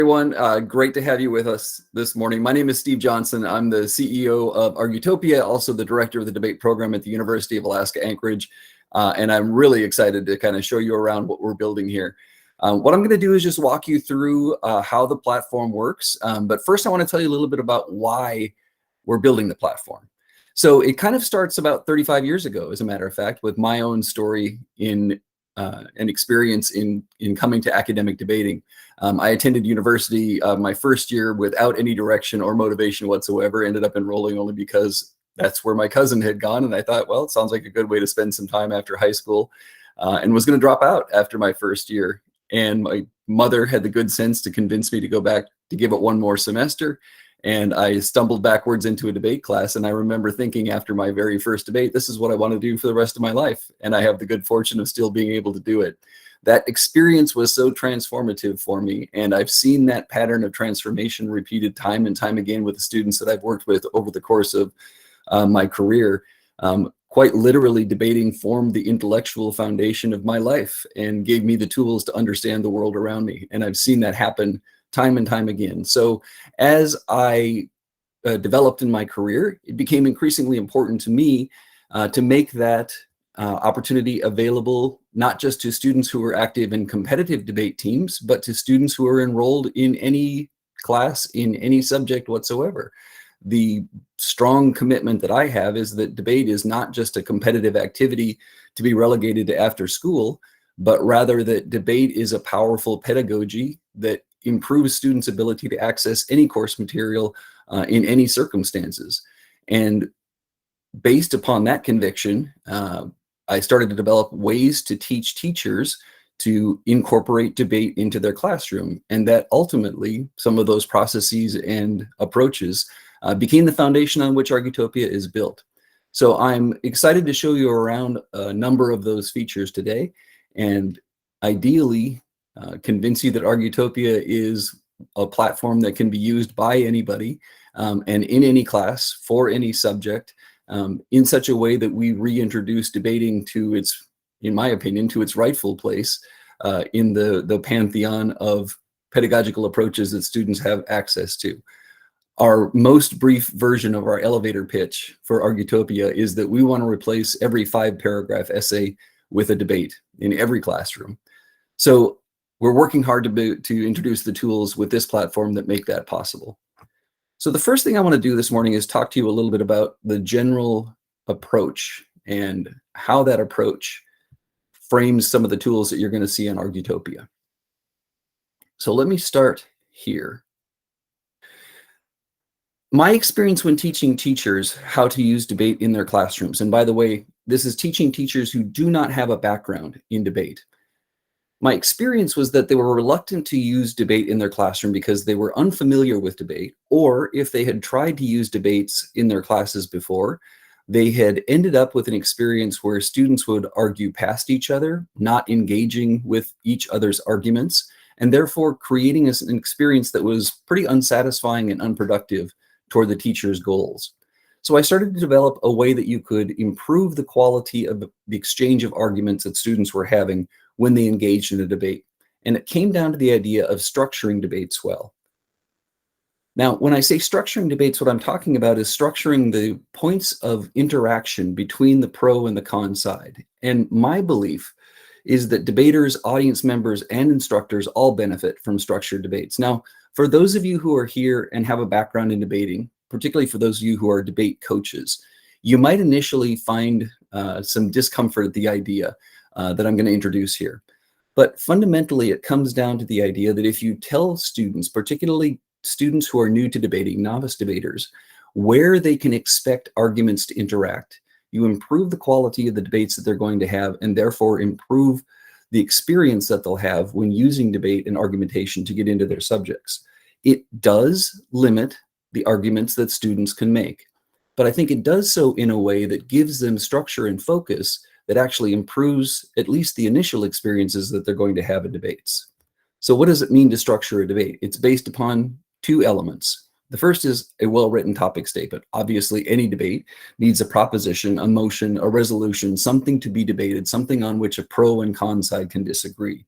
Everyone, great to have you with us this morning. My name is Steve Johnson. I'm the CEO of Argutopia, also the director of the debate program at the University of Alaska Anchorage, and I'm really excited to kind of show you around what we're building here. What I'm going to do is just walk you through how the platform works, but first I want to tell you a little bit about why we're building the platform. So it kind of starts about 35 years ago, as a matter of fact, with my own story in an experience in coming to academic debating. I attended university my first year without any direction or motivation whatsoever, ended up enrolling only because that's where my cousin had gone. And I thought, well, it sounds like a good way to spend some time after high school, and was going to drop out after my first year. And my mother had the good sense to convince me to go back to give it one more semester. And I stumbled backwards into a debate class. And I remember thinking after my very first debate, this is what I want to do for the rest of my life. And I have the good fortune of still being able to do it. That experience was so transformative for me. And I've seen that pattern of transformation repeated time and time again with the students that I've worked with over the course of my career. Quite literally, debating formed the intellectual foundation of my life and gave me the tools to understand the world around me. And I've seen that happen time and time again. So as I developed in my career, it became increasingly important to me to make that opportunity available, not just to students who are active in competitive debate teams, but to students who are enrolled in any class in any subject whatsoever. The strong commitment that I have is that debate is not just a competitive activity to be relegated to after school, but rather that debate is a powerful pedagogy that improves students' ability to access any course material in any circumstances. And based upon that conviction, I started to develop ways to teach teachers to incorporate debate into their classroom. And that ultimately, some of those processes and approaches became the foundation on which Argutopia is built. So I'm excited to show you around a number of those features today, and ideally convince you that Argutopia is a platform that can be used by anybody and in any class for any subject, in such a way that we reintroduce debating to its, in my opinion, to its rightful place in the pantheon of pedagogical approaches that students have access to. Our most brief version of our elevator pitch for Argutopia is that we want to replace every 5-paragraph essay with a debate in every classroom. So we're working hard to introduce the tools with this platform that make that possible. So the first thing I want to do this morning is talk to you a little bit about the general approach and how that approach frames some of the tools that you're going to see on Argutopia. So let me start here. My experience when teaching teachers how to use debate in their classrooms, and by the way, this is teaching teachers who do not have a background in debate. My experience was that they were reluctant to use debate in their classroom because they were unfamiliar with debate, or if they had tried to use debates in their classes before, they had ended up with an experience where students would argue past each other, not engaging with each other's arguments, and therefore creating an experience that was pretty unsatisfying and unproductive toward the teacher's goals. So I started to develop a way that you could improve the quality of the exchange of arguments that students were having when they engaged in a debate. And it came down to the idea of structuring debates well. Now, when I say structuring debates, what I'm talking about is structuring the points of interaction between the pro and the con side. And my belief is that debaters, audience members, and instructors all benefit from structured debates. Now, for those of you who are here and have a background in debating, particularly for those of you who are debate coaches, you might initially find some discomfort at the idea that I'm going to introduce here. But fundamentally, it comes down to the idea that if you tell students, particularly students who are new to debating, novice debaters, where they can expect arguments to interact, you improve the quality of the debates that they're going to have, and therefore improve the experience that they'll have when using debate and argumentation to get into their subjects. It does limit the arguments that students can make, but I think it does so in a way that gives them structure and focus that actually improves at least the initial experiences that they're going to have in debates. So what does it mean to structure a debate? It's based upon 2 elements. The first is a well-written topic statement. Obviously, any debate needs a proposition, a motion, a resolution, something to be debated, something on which a pro and con side can disagree.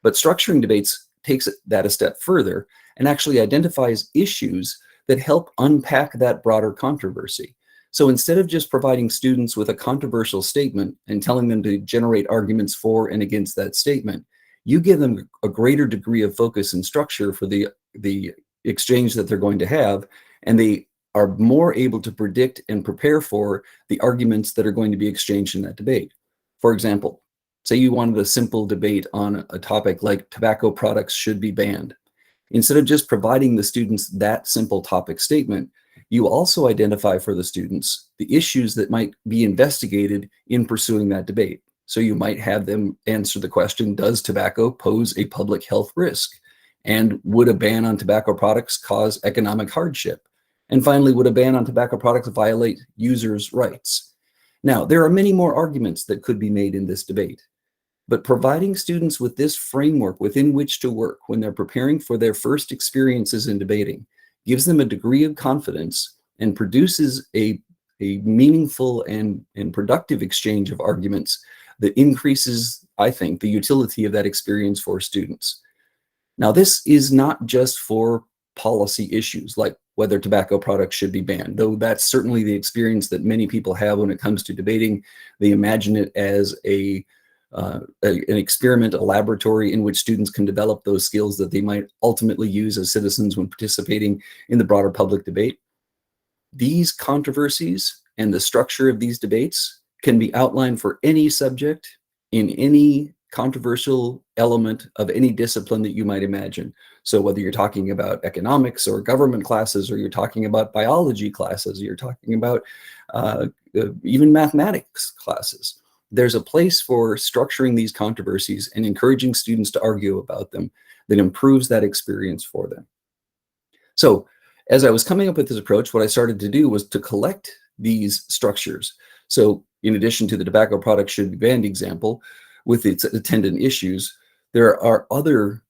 But structuring debates takes that a step further and actually identifies issues that help unpack that broader controversy. So instead of just providing students with a controversial statement and telling them to generate arguments for and against that statement, you give them a greater degree of focus and structure for the exchange that they're going to have, and they are more able to predict and prepare for the arguments that are going to be exchanged in that debate. For example, say you wanted a simple debate on a topic like tobacco products should be banned. Instead of just providing the students that simple topic statement, you also identify for the students the issues that might be investigated in pursuing that debate. So you might have them answer the question, does tobacco pose a public health risk? And would a ban on tobacco products cause economic hardship? And finally, would a ban on tobacco products violate users' rights? Now, there are many more arguments that could be made in this debate, but providing students with this framework within which to work when they're preparing for their first experiences in debating gives them a degree of confidence and produces a meaningful and productive exchange of arguments that increases, I think, the utility of that experience for students. Now, this is not just for policy issues like whether tobacco products should be banned, though that's certainly the experience that many people have when it comes to debating. They imagine it as an experiment, a laboratory in which students can develop those skills that they might ultimately use as citizens when participating in the broader public debate. These controversies and the structure of these debates can be outlined for any subject in any controversial element of any discipline that you might imagine. So whether you're talking about economics or government classes, or you're talking about biology classes, or you're talking about even mathematics classes, there's a place for structuring these controversies and encouraging students to argue about them that improves that experience for them. So as I was coming up with this approach, what I started to do was to collect these structures. So in addition to the tobacco products should be banned example with its attendant issues, there are other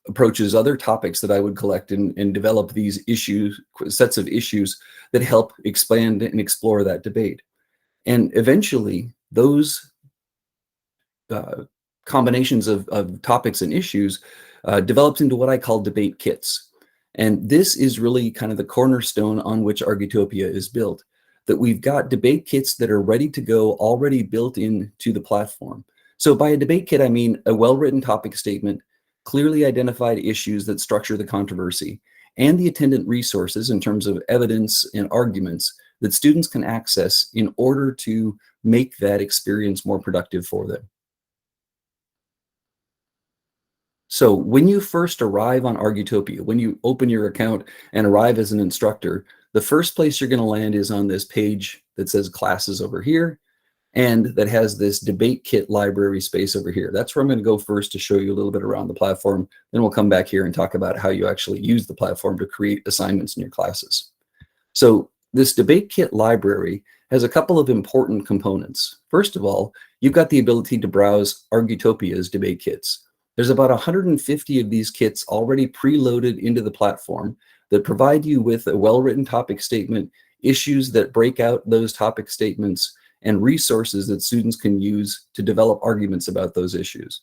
approaches, other topics that I would collect and develop these issues, sets of issues that help expand and explore that debate. And eventually those combinations of topics and issues developed into what I call debate kits. And this is really kind of the cornerstone on which Argutopia is built, that we've got debate kits that are ready to go, already built into the platform. So by a debate kit, I mean a well-written topic statement, clearly identified issues that structure the controversy, and the attendant resources in terms of evidence and arguments that students can access in order to make that experience more productive for them. So when you first arrive on Argutopia, when you open your account and arrive as an instructor, the first place you're going to land is on this page that says classes over here, and that has this debate kit library space over here. That's where I'm going to go first to show you a little bit around the platform. Then we'll come back here and talk about how you actually use the platform to create assignments in your classes. So this debate kit library has a couple of important components. First of all, you've got the ability to browse Argutopia's debate kits. There's about 150 of these kits already preloaded into the platform that provide you with a well-written topic statement, issues that break out those topic statements, and resources that students can use to develop arguments about those issues.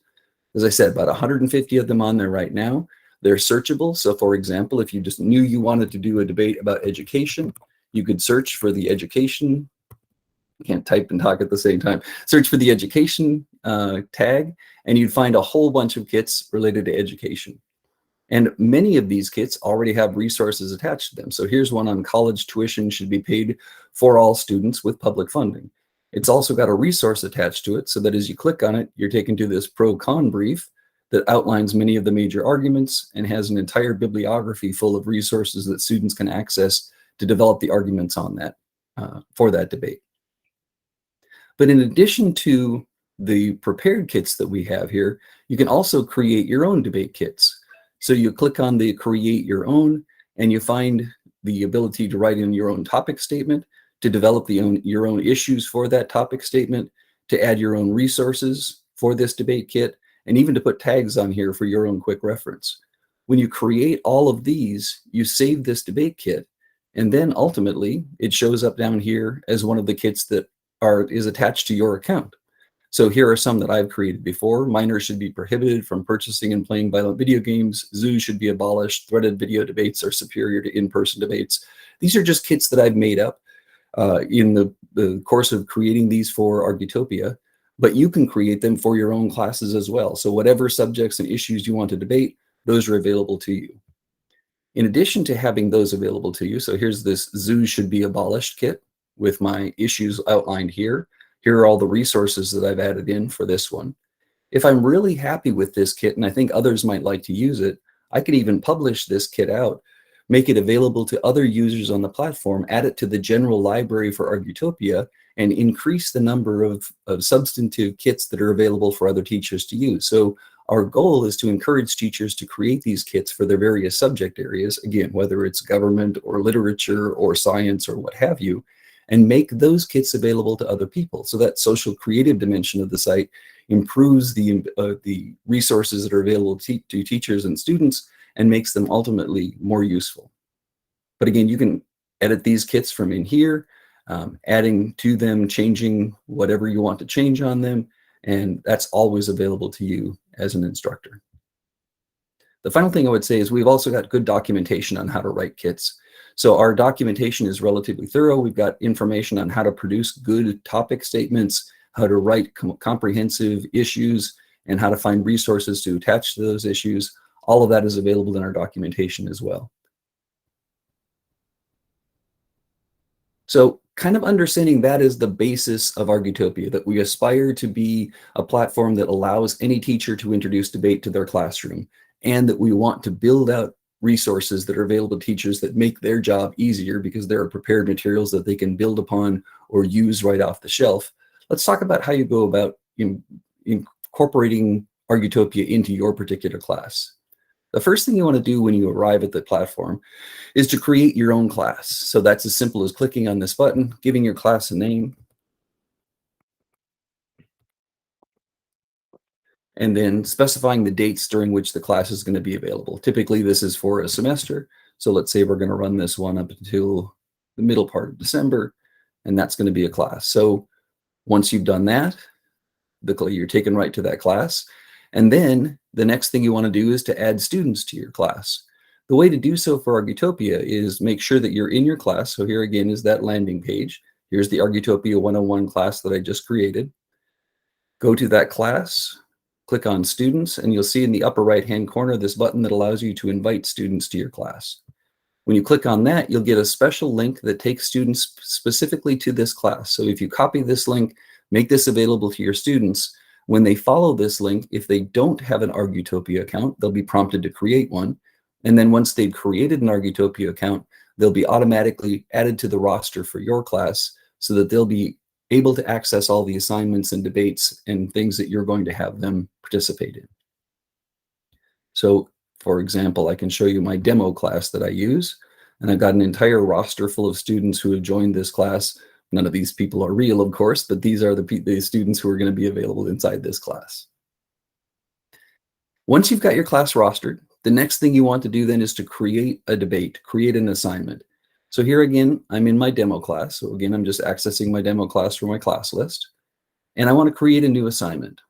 As I said, about 150 of them on there right now. They're searchable. So for example, if you just knew you wanted to do a debate about education, you could search for the education. I can't type and talk at the same time. Search for the education tag, and you'd find a whole bunch of kits related to education. And many of these kits already have resources attached to them. So here's one on college tuition should be paid for all students with public funding. It's also got a resource attached to it so that as you click on it, you're taken to this pro-con brief that outlines many of the major arguments and has an entire bibliography full of resources that students can access to develop the arguments on that for that debate. But in addition to the prepared kits that we have here, you can also create your own debate kits. So you click on the create your own, and you find the ability to write in your own topic statement, to develop your own issues for that topic statement, to add your own resources for this debate kit, and even to put tags on here for your own quick reference. When you create all of these, you save this debate kit, and then ultimately it shows up down here as one of the kits that is attached to your account. So here are some that I've created before. Minors should be prohibited from purchasing and playing violent video games. Zoos should be abolished. Threaded video debates are superior to in-person debates. These are just kits that I've made up in the course of creating these for Argutopia, but you can create them for your own classes as well. So whatever subjects and issues you want to debate, those are available to you. In addition to having those available to you, so here's this Zoos Should Be Abolished kit with my issues outlined here. Here are all the resources that I've added in for this one. If I'm really happy with this kit and I think others might like to use it, I could even publish this kit out, make it available to other users on the platform, add it to the general library for Argutopia, and increase the number of substantive kits that are available for other teachers to use. So our goal is to encourage teachers to create these kits for their various subject areas, again, whether it's government or literature or science or what have you, and make those kits available to other people. So that social creative dimension of the site improves the resources that are available to teachers and students and makes them ultimately more useful. But again, you can edit these kits from in here, adding to them, changing whatever you want to change on them, and that's always available to you as an instructor. The final thing I would say is we've also got good documentation on how to write kits. So our documentation is relatively thorough. We've got information on how to produce good topic statements, how to write comprehensive issues, and how to find resources to attach to those issues. All of that is available in our documentation as well. So kind of understanding that is the basis of Argutopia, that we aspire to be a platform that allows any teacher to introduce debate to their classroom, and that we want to build out resources that are available to teachers that make their job easier because there are prepared materials that they can build upon or use right off the shelf. Let's talk about how you go about incorporating Argutopia into your particular class. The first thing you want to do when you arrive at the platform is to create your own class. So that's as simple as clicking on this button, giving your class a name, and then specifying the dates during which the class is going to be available. Typically, this is for a semester. So let's say we're going to run this one up until the middle part of December, and that's going to be a class. So once you've done that, you're taken right to that class. And then the next thing you want to do is to add students to your class. The way to do so for Argutopia is make sure that you're in your class. So here again is that landing page. Here's the Argutopia 101 class that I just created. Go to that class, click on students, and you'll see in the upper right-hand corner this button that allows you to invite students to your class. When you click on that, you'll get a special link that takes students specifically to this class. So if you copy this link, make this available to your students, when they follow this link, if they don't have an Argutopia account, they'll be prompted to create one. And then once they've created an Argutopia account, they'll be automatically added to the roster for your class so that they'll be able to access all the assignments and debates and things that you're going to have them participate in. So for example, I can show you my demo class that I use, and I've got an entire roster full of students who have joined this class. None of these people are real, of course, but these are the students who are going to be available inside this class. Once you've got your class rostered, the next thing you want to do then is to create a debate, create an assignment. So here again, I'm in my demo class. So again, I'm just accessing my demo class from my class list, and I want to create a new assignment.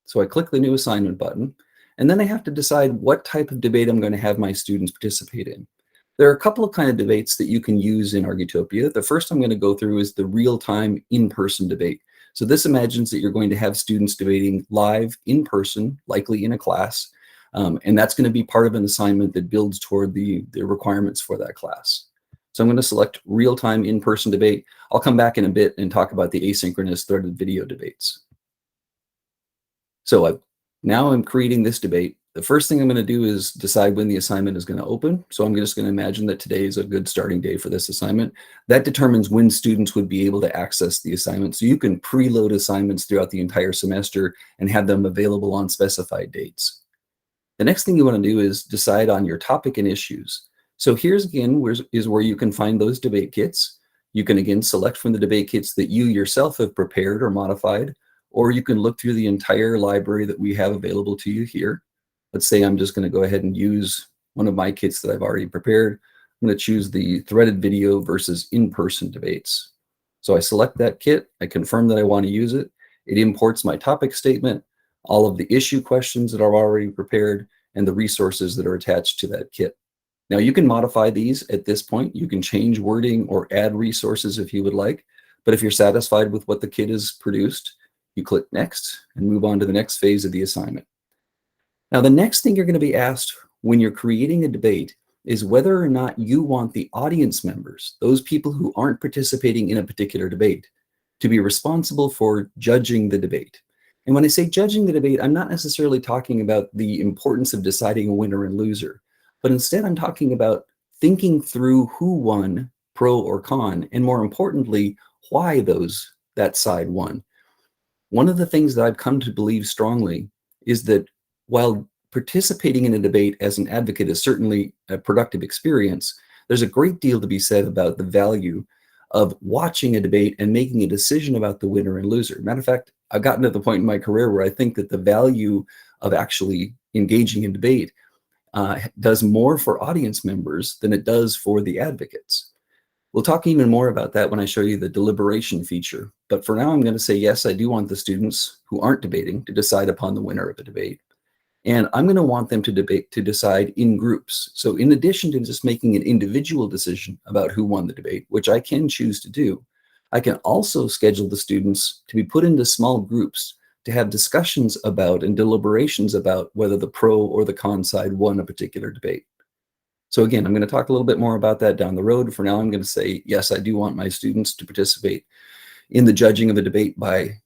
So I click the new assignment button, and then I have to decide what type of debate I'm going to have my students participate in. There are a couple of kind of debates that you can use in Argutopia. The first I'm going to go through is the real-time in-person debate. So this imagines that you're going to have students debating live in person, likely in a class, and that's going to be part of an assignment that builds toward the requirements for that class. So I'm going to select real-time in-person debate. I'll come back in a bit and talk about the asynchronous threaded video debates. So now I'm creating this debate. The first thing I'm going to do is decide when the assignment is going to open. So I'm just going to imagine that today is a good starting day for this assignment. That determines when students would be able to access the assignment. So you can preload assignments throughout the entire semester and have them available on specified dates. The next thing you want to do is decide on your topic and issues. So here's again where you can find those debate kits. You can again select from the debate kits that you yourself have prepared or modified, or you can look through the entire library that we have available to you here. Let's say I'm just going to go ahead and use one of my kits that I've already prepared. I'm going to choose the threaded video versus in-person debates. So I select that kit, I confirm that I want to use it, It imports my topic statement, all of the issue questions that are already prepared, and the resources that are attached to that kit. Now you can modify these at this point. You can change wording or add resources if you would like, but if you're satisfied with what the kit has produced, you click next and move on to the next phase of the assignment. Now the next thing you're going to be asked when you're creating a debate is whether or not you want the audience members, those people who aren't participating in a particular debate, to be responsible for judging the debate. And when I say judging the debate, I'm not necessarily talking about the importance of deciding a winner and loser, but instead I'm talking about thinking through who won, pro or con, and more importantly, why that side won. One of the things that I've come to believe strongly is that while participating in a debate as an advocate is certainly a productive experience, there's a great deal to be said about the value of watching a debate and making a decision about the winner and loser. Matter of fact, I've gotten to the point in my career where I think that the value of actually engaging in debate does more for audience members than it does for the advocates. We'll talk even more about that when I show you the deliberation feature. But for now, I'm going to say, yes, I do want the students who aren't debating to decide upon the winner of a debate. And I'm going to want them to decide in groups. So in addition to just making an individual decision about who won the debate, which I can choose to do, I can also schedule the students to be put into small groups to have discussions about and deliberations about whether the pro or the con side won a particular debate. So again, I'm going to talk a little bit more about that down the road. For now, I'm going to say, yes, I do want my students to participate in the judging of a debate by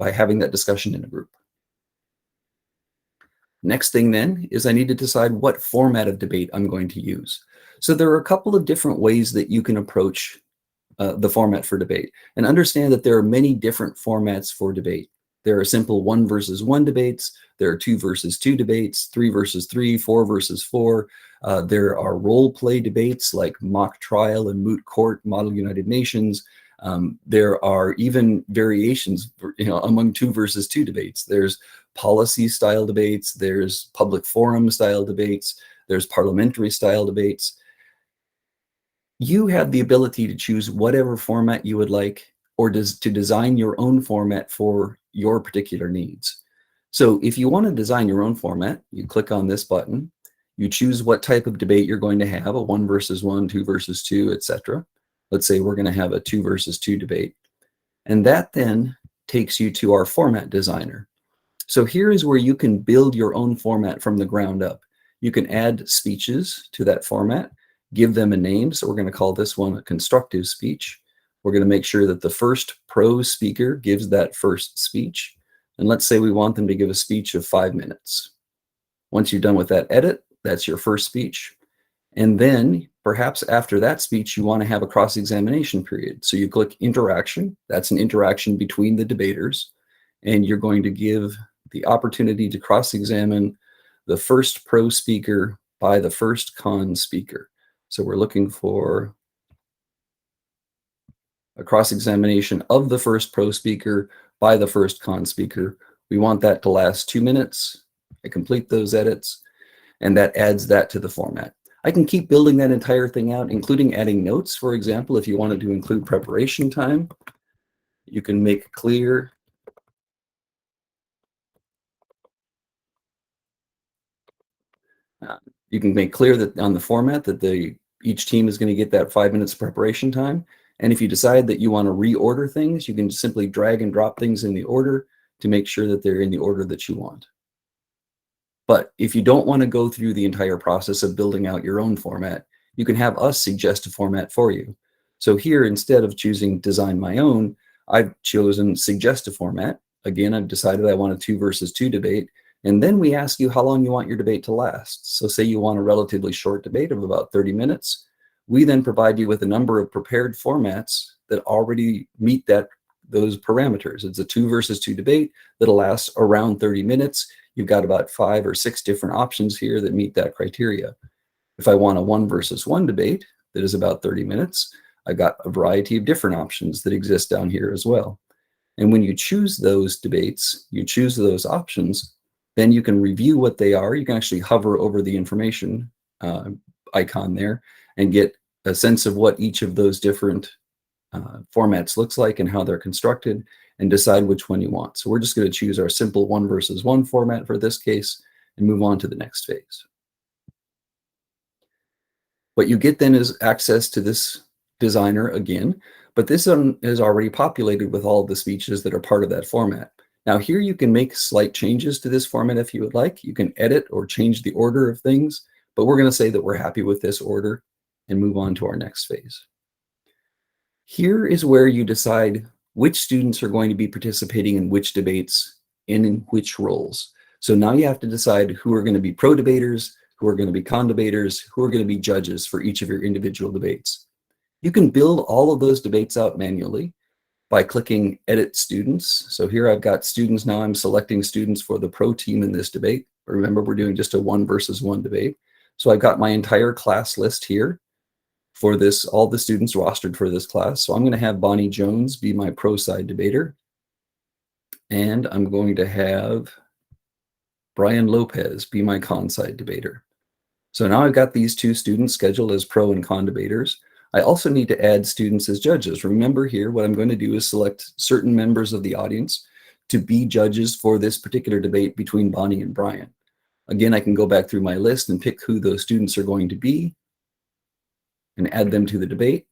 having that discussion in a group. Next thing then is I need to decide what format of debate I'm going to use. So there are a couple of different ways that you can approach the format for debate, and understand that there are many different formats for debate. There are simple 1 versus 1 debates. There are 2 versus 2 debates, 3 versus 3, 4 versus 4. There are role play debates like mock trial and moot court, Model United Nations. There are even variations, among 2 versus 2 debates. There's policy style debates, there's public forum style debates, there's parliamentary style debates. You have the ability to choose whatever format you would like, or to design your own format for your particular needs. So if you want to design your own format, you click on this button, you choose what type of debate you're going to have, a 1 versus 1, 2 versus 2, etc. Let's say we're going to have a 2 versus 2 debate. And that then takes you to our format designer. So here is where you can build your own format from the ground up. You can add speeches to that format, give them a name. So we're going to call this one a constructive speech. We're going to make sure that the first pro speaker gives that first speech. And let's say we want them to give a speech of 5 minutes. Once you're done with that edit, that's your first speech. And then perhaps after that speech, you want to have a cross-examination period. So you click interaction. That's an interaction between the debaters. And you're going to give the opportunity to cross-examine the first pro speaker by the first con speaker. So we're looking for a cross-examination of the first pro speaker by the first con speaker. We want that to last 2 minutes. I complete those edits, and that adds that to the format. I can keep building that entire thing out, including adding notes. For example, if you wanted to include preparation time, you can make clear that on the format that each team is going to get that 5 minutes of preparation time. And if you decide that you want to reorder things, you can simply drag and drop things in the order to make sure that they're in the order that you want. But if you don't want to go through the entire process of building out your own format, you can have us suggest a format for you. So here, instead of choosing design my own, I've chosen suggest a format. Again, I've decided I want a 2 versus 2 debate. And then we ask you how long you want your debate to last. So say you want a relatively short debate of about 30 minutes. We then provide you with a number of prepared formats that already meet those parameters. It's a 2 versus 2 debate that'll last around 30 minutes. You've got about 5 or 6 different options here that meet that criteria. If I want a 1 versus 1 debate that is about 30 minutes, I've got a variety of different options that exist down here as well. And when you choose those debates, you choose those options, then you can review what they are. You can actually hover over the information icon there and get a sense of what each of those different formats looks like and how they're constructed. and decide which one you want. So we're just going to choose our simple 1 versus 1 format for this case and move on to the next phase. What you get then is access to this designer again, but this one is already populated with all of the speeches that are part of that format. Now here you can make slight changes to this format if you would like. You can edit or change the order of things, but we're going to say that we're happy with this order and move on to our next phase. Here is where you decide which students are going to be participating in which debates and in which roles. So now you have to decide who are going to be pro-debaters, who are going to be con-debaters, who are going to be judges for each of your individual debates. You can build all of those debates out manually by clicking Edit Students. So here I've got students now. I'm selecting students for the pro team in this debate. Remember, we're doing just a 1 versus 1 debate. So I've got my entire class list here for this, all the students rostered for this class. So I'm going to have Bonnie Jones be my pro side debater. And I'm going to have Brian Lopez be my con side debater. So now I've got these 2 students scheduled as pro and con debaters. I also need to add students as judges. Remember here, what I'm going to do is select certain members of the audience to be judges for this particular debate between Bonnie and Brian. Again, I can go back through my list and pick who those students are going to be and add them to the debate.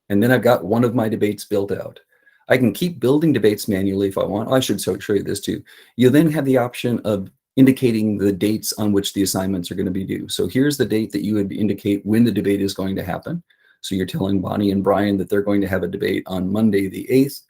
And then I've got one of my debates built out. I can keep building debates manually if I want. I should show you this too. You then have the option of indicating the dates on which the assignments are going to be due. So here's the date that you would indicate when the debate is going to happen. So you're telling Bonnie and Brian that they're going to have a debate on Monday the 8th.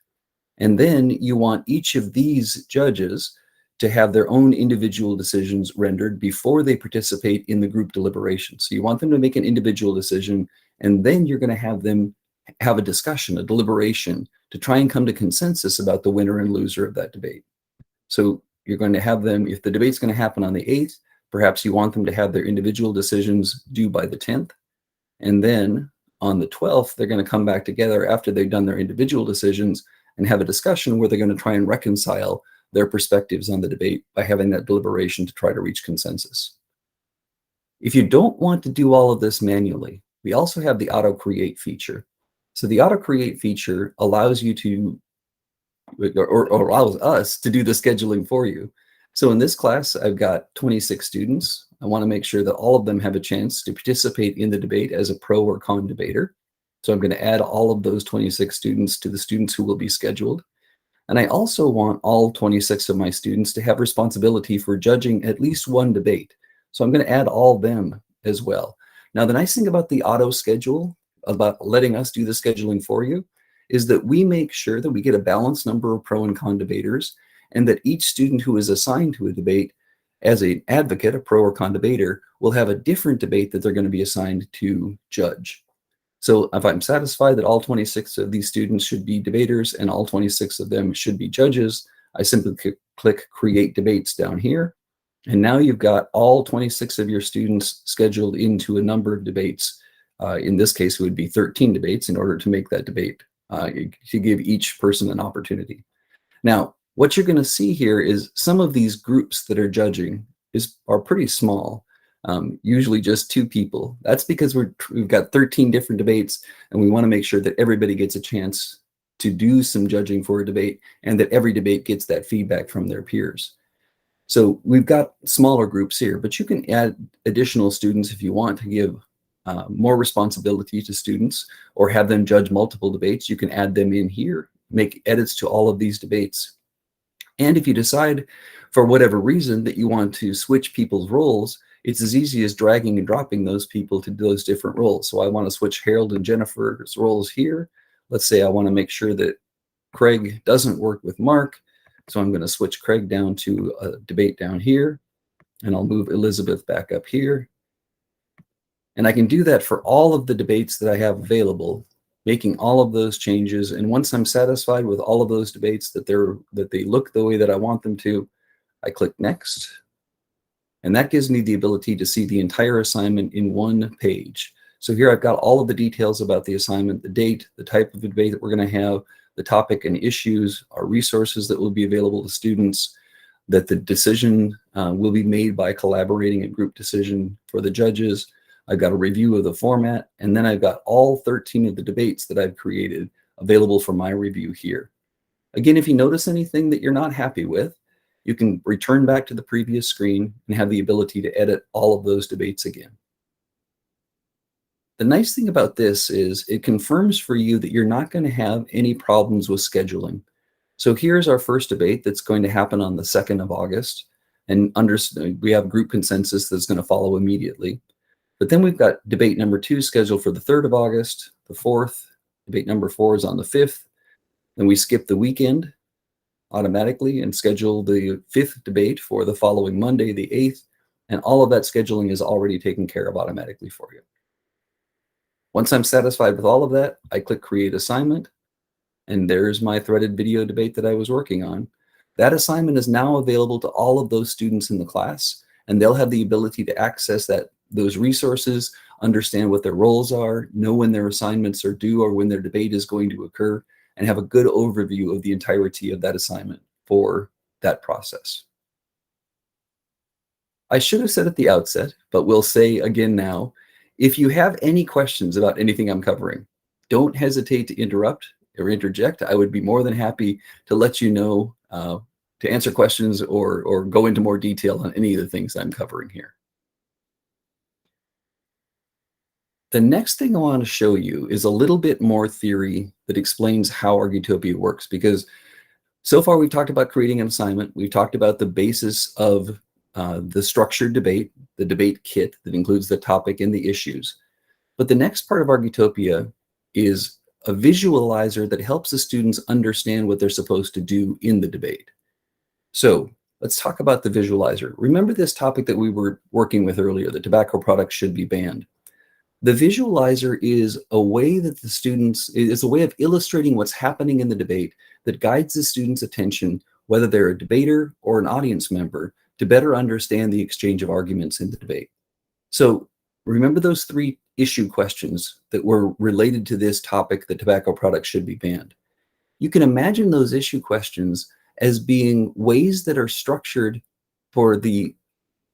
And then you want each of these judges to have their own individual decisions rendered before they participate in the group deliberation. So you want them to make an individual decision, and then you're going to have them have a discussion, a deliberation, to try and come to consensus about the winner and loser of that debate. So you're going to have them, if the debate's going to happen on the 8th, perhaps you want them to have their individual decisions due by the 10th. And then on the 12th, they're going to come back together after they've done their individual decisions and have a discussion where they're going to try and reconcile their perspectives on the debate by having that deliberation to try to reach consensus. If you don't want to do all of this manually, we also have the auto create feature. So the auto create feature allows you to, or allows us to do the scheduling for you. So in this class, I've got 26 students. I want to make sure that all of them have a chance to participate in the debate as a pro or con debater. So I'm going to add all of those 26 students to the students who will be scheduled. And I also want all 26 of my students to have responsibility for judging at least one debate. So I'm going to add all them as well. Now, the nice thing about the auto schedule, about letting us do the scheduling for you, is that we make sure that we get a balanced number of pro and con debaters, and that each student who is assigned to a debate as an advocate, a pro or con debater, will have a different debate that they're going to be assigned to judge. So if I'm satisfied that all 26 of these students should be debaters and all 26 of them should be judges, I simply click Create Debates down here. And now you've got all 26 of your students scheduled into a number of debates. In this case, it would be 13 debates in order to make that debate, to give each person an opportunity. Now, what you're going to see here is some of these groups that are judging are pretty small. Usually just 2 people. That's because we've got 13 different debates, and we want to make sure that everybody gets a chance to do some judging for a debate, and that every debate gets that feedback from their peers. So we've got smaller groups here, but you can add additional students if you want to give more responsibility to students or have them judge multiple debates. You can add them in here, make edits to all of these debates. And if you decide for whatever reason that you want to switch people's roles, it's as easy as dragging and dropping those people to those different roles. So I want to switch Harold and Jennifer's roles here. Let's say I want to make sure that Craig doesn't work with Mark. So I'm going to switch Craig down to a debate down here, and I'll move Elizabeth back up here. And I can do that for all of the debates that I have available, making all of those changes. And once I'm satisfied with all of those debates that they look the way that I want them to, I click Next. And that gives me the ability to see the entire assignment in one page. So here I've got all of the details about the assignment, the date, the type of debate that we're going to have, the topic and issues, our resources that will be available to students, that the decision will be made by collaborating a group decision for the judges. I've got a review of the format, and then I've got all 13 of the debates that I've created available for my review here. Again, if you notice anything that you're not happy with, you can return back to the previous screen and have the ability to edit all of those debates again. The nice thing about this is it confirms for you that you're not going to have any problems with scheduling. So here's our first debate that's going to happen on the 2nd of August. And we have group consensus that's going to follow immediately. But then we've got debate number 2 scheduled for the 3rd of August, the 4th. Debate number 4 is on the 5th. Then we skip the weekend automatically and schedule the 5th debate for the following Monday, the 8th. And all of that scheduling is already taken care of automatically for you. Once I'm satisfied with all of that, I click Create Assignment. And there's my threaded video debate that I was working on. That assignment is now available to all of those students in the class, and they'll have the ability to access those resources, understand what their roles are, know when their assignments are due or when their debate is going to occur, and have a good overview of the entirety of that assignment for that process. I should have said at the outset, but we'll say again now, if you have any questions about anything I'm covering, don't hesitate to interrupt or interject. I would be more than happy to let you know, to answer questions or go into more detail on any of the things I'm covering here. The next thing I want to show you is a little bit more theory that explains how Argutopia works, because so far we've talked about creating an assignment. We've talked about the basis of the structured debate, the debate kit that includes the topic and the issues. But the next part of Argutopia is a visualizer that helps the students understand what they're supposed to do in the debate. So let's talk about the visualizer. Remember this topic that we were working with earlier, that tobacco products should be banned. The visualizer is a way that is a way of illustrating what's happening in the debate that guides the student's attention, whether they're a debater or an audience member, to better understand the exchange of arguments in the debate. So remember those 3 issue questions that were related to this topic that tobacco products should be banned. You can imagine those issue questions as being ways that are structured for the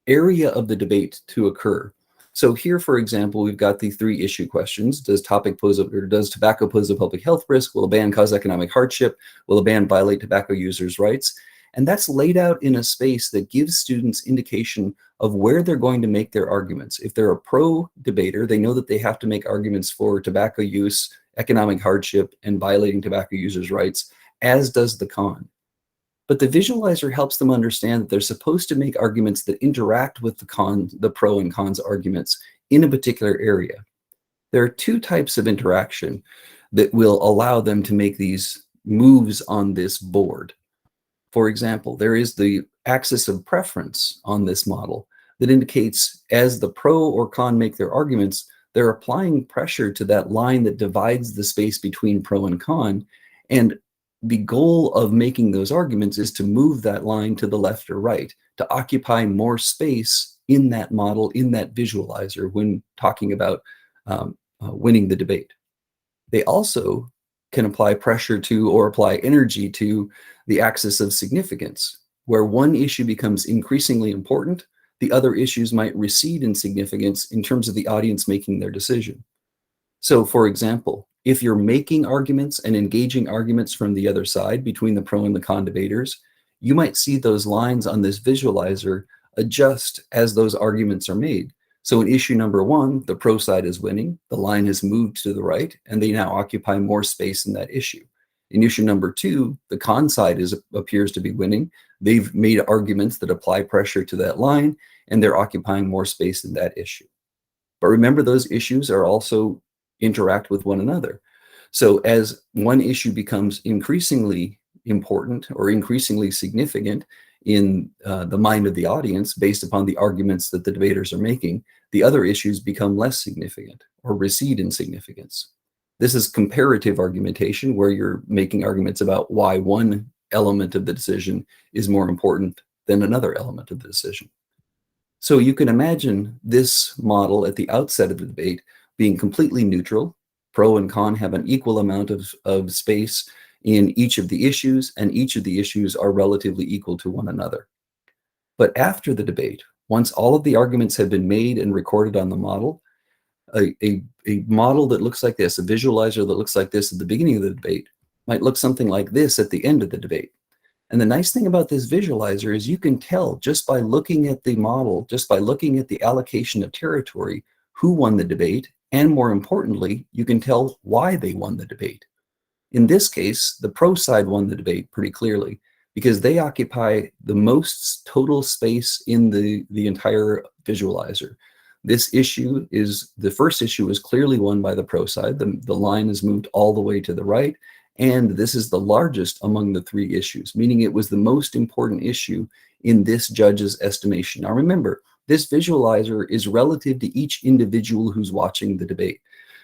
area of the debate to occur. So here, for example, we've got the 3 issue questions. Does tobacco pose a public health risk? Will a ban cause economic hardship? Will a ban violate tobacco users' rights? And that's laid out in a space that gives students indication of where they're going to make their arguments. If they're a pro-debater, they know that they have to make arguments for tobacco use, economic hardship, and violating tobacco users' rights, as does the con. But the visualizer helps them understand that they're supposed to make arguments that interact with the pro and cons arguments in a particular area. There are 2 types of interaction that will allow them to make these moves on this board. For example, there is the axis of preference on this model that indicates as the pro or con make their arguments, they're applying pressure to that line that divides the space between pro and con. And the goal of making those arguments is to move that line to the left or right, to occupy more space in that model, in that visualizer when talking about winning the debate. They also can apply pressure to or apply energy to the axis of significance, where one issue becomes increasingly important, the other issues might recede in significance in terms of the audience making their decision. So, for example, if you're making arguments and engaging arguments from the other side between the pro and the con debaters, you might see those lines on this visualizer adjust as those arguments are made. So in issue number 1, the pro side is winning, the line has moved to the right, and they now occupy more space in that issue. In issue number 2, the con side appears to be winning. They've made arguments that apply pressure to that line, and they're occupying more space in that issue. But remember, those issues are also interact with one another. So as one issue becomes increasingly important or increasingly significant in the mind of the audience based upon the arguments that the debaters are making, the other issues become less significant or recede in significance. This is comparative argumentation, where you're making arguments about why one element of the decision is more important than another element of the decision. So you can imagine this model at the outset of the debate being completely neutral. Pro and con have an equal amount of space in each of the issues, and each of the issues are relatively equal to one another. But after the debate, once all of the arguments have been made and recorded on the model, a model that looks like this, a visualizer that looks like this at the beginning of the debate, might look something like this at the end of the debate. And the nice thing about this visualizer is you can tell just by looking at the model, just by looking at the allocation of territory, who won the debate, and more importantly, you can tell why they won the debate. In this case, the pro side won the debate pretty clearly because they occupy the most total space in the entire visualizer. This issue is, the first issue is clearly won by the pro side. The line is moved all the way to the right, and this is the largest among the three issues, meaning it was the most important issue in this judge's estimation. Now remember, this visualizer is relative to each individual who's watching the debate.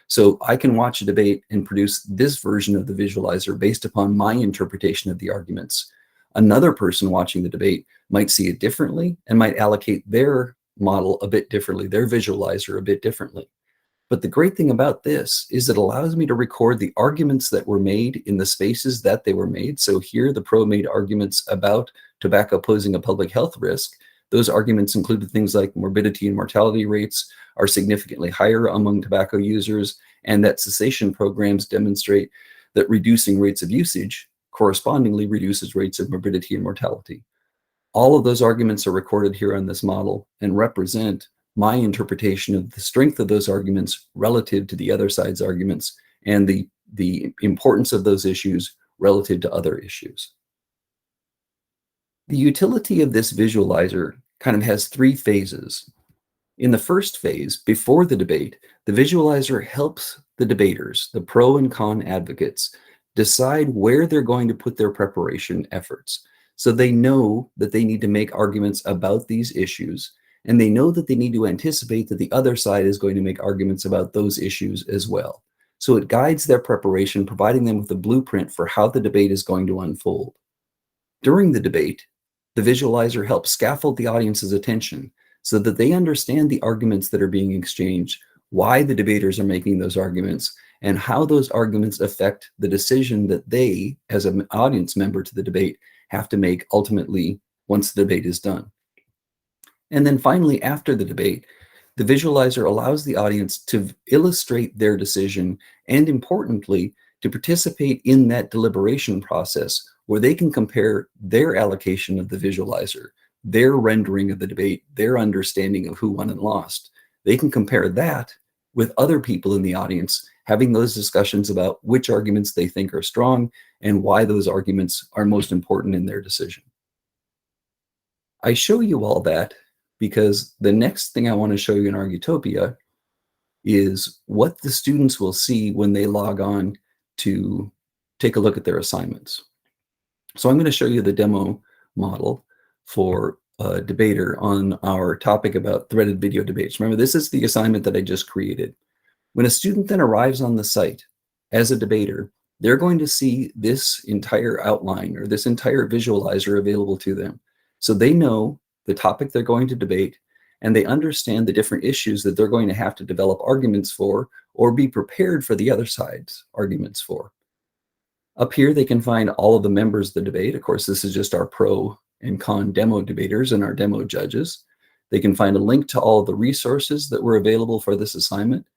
So I can watch a debate and produce this version of the visualizer based upon my interpretation of the arguments. Another person watching the debate might see it differently and might allocate their model a bit differently, their visualizer a bit differently. But the great thing about this is it allows me to record the arguments that were made in the spaces that they were made. So here the pro made arguments about tobacco posing a public health risk. Those arguments included things like morbidity and mortality rates are significantly higher among tobacco users, and that cessation programs demonstrate that reducing rates of usage correspondingly reduces rates of morbidity and mortality. All of those arguments are recorded here on this model and represent my interpretation of the strength of those arguments relative to the other side's arguments and the importance of those issues relative to other issues. The utility of this visualizer kind of has three phases. In the first phase, before the debate, the visualizer helps the debaters, the pro and con advocates, decide where they're going to put their preparation efforts. So they know that they need to make arguments about these issues, and they know that they need to anticipate that the other side is going to make arguments about those issues as well. So it guides their preparation, providing them with a blueprint for how the debate is going to unfold. During the debate, the visualizer helps scaffold the audience's attention so that they understand the arguments that are being exchanged, why the debaters are making those arguments, and how those arguments affect the decision that they, as an audience member to the debate, have to make ultimately once the debate is done. And then finally, after the debate, the visualizer allows the audience to illustrate their decision and, importantly, to participate in that deliberation process where they can compare their allocation of the visualizer, their rendering of the debate, their understanding of who won and lost. They can compare that with other people in the audience, having those discussions about which arguments they think are strong and why those arguments are most important in their decision. I show you all that because the next thing I want to show you in Argutopia is what the students will see when they log on to take a look at their assignments. So I'm going to show you the demo model for a debater on our topic about threaded video debates. Remember, this is the assignment that I just created. When a student then arrives on the site as a debater, they're going to see this entire outline or this entire visualizer available to them. So they know the topic they're going to debate, and they understand the different issues that they're going to have to develop arguments for or be prepared for the other side's arguments for. Up here, they can find all of the members of the debate. Of course, this is just our pro and con demo debaters and our demo judges. They can find a link to all of the resources that were available for this assignment,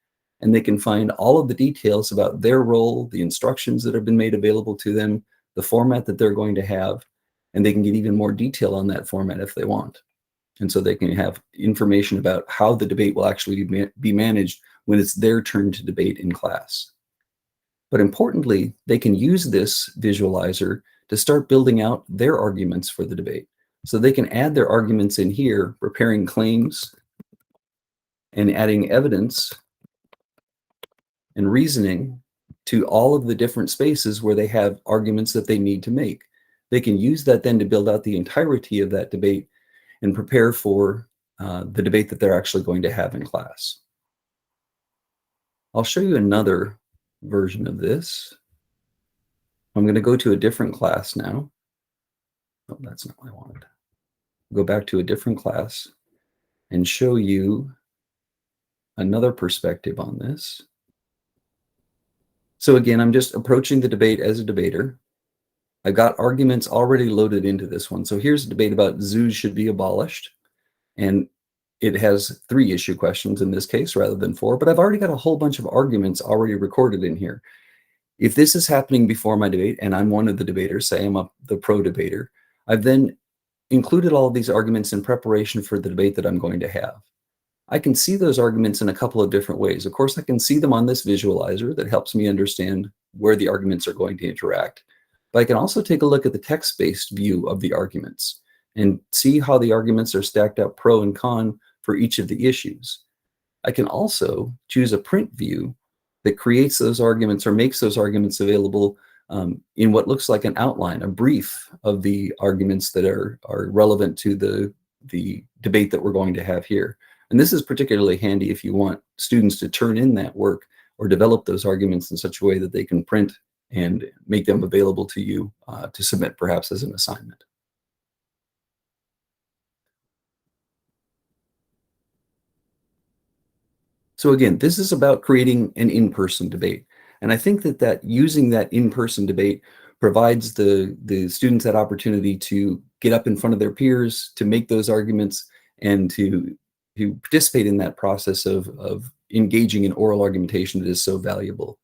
and they can find all of the details about their role, the instructions that have been made available to them, the format that they're going to have, and they can get even more detail on that format if they want. And so they can have information about how the debate will actually be managed when it's their turn to debate in class. But importantly, they can use this visualizer to start building out their arguments for the debate. So they can add their arguments in here, preparing claims and adding evidence and reasoning to all of the different spaces where they have arguments that they need to make. They can use that then to build out the entirety of that debate and prepare for the debate that they're actually going to have in class. I'll show you another version of this. I'm going to go to a different class now. Oh, that's not what I wanted. Go back to a different class and show you another perspective on this. So again, I'm just approaching the debate as a debater. I've got arguments already loaded into this one. So here's a debate about zoos should be abolished. And it has 3 issue questions in this case rather than 4, but I've already got a whole bunch of arguments already recorded in here. If this is happening before my debate, and I'm one of the debaters, say I'm the pro debater, I've then included all of these arguments in preparation for the debate that I'm going to have. I can see those arguments in a couple of different ways. Of course, I can see them on this visualizer that helps me understand where the arguments are going to interact. But I can also take a look at the text-based view of the arguments and see how the arguments are stacked up pro and con for each of the issues. I can also choose a print view that creates those arguments or makes those arguments available in what looks like an outline, a brief of the arguments that are relevant to the debate that we're going to have here. And this is particularly handy if you want students to turn in that work or develop those arguments in such a way that they can print and make them available to you to submit perhaps as an assignment. So again, this is about creating an in-person debate. And I think that using that in-person debate provides the students that opportunity to get up in front of their peers, to make those arguments, and to participate in that process of engaging in oral argumentation that is so valuable.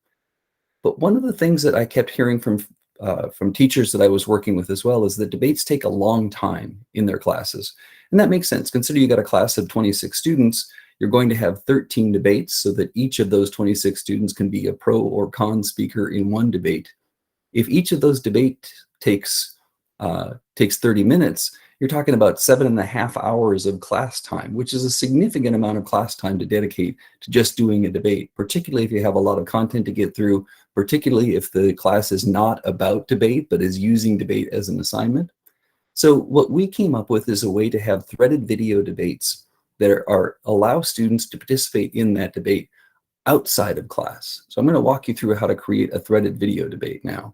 But one of the things that I kept hearing from teachers that I was working with as well is that debates take a long time in their classes. And that makes sense. Consider you got a class of 26 students, you're going to have 13 debates so that each of those 26 students can be a pro or con speaker in one debate. If each of those debates takes 30 minutes, you're talking about 7.5 hours of class time, which is a significant amount of class time to dedicate to just doing a debate, particularly if you have a lot of content to get through, particularly if the class is not about debate, but is using debate as an assignment. So what we came up with is a way to have threaded video debates that allow students to participate in that debate outside of class. So I'm going to walk you through how to create a threaded video debate now.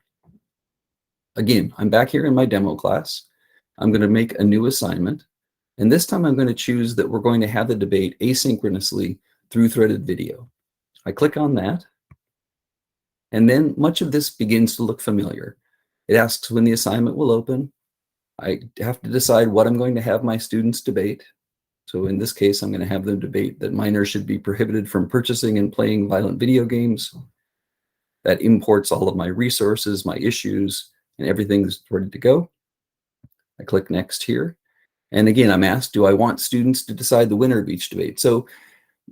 Again, I'm back here in my demo class. I'm going to make a new assignment. And this time I'm going to choose that we're going to have the debate asynchronously through threaded video. I click on that. And then much of this begins to look familiar. It asks when the assignment will open. I have to decide what I'm going to have my students debate. So in this case, I'm going to have them debate that minors should be prohibited from purchasing and playing violent video games. That imports all of my resources, my issues, and everything's ready to go. I click next here. And again, I'm asked, do I want students to decide the winner of each debate? So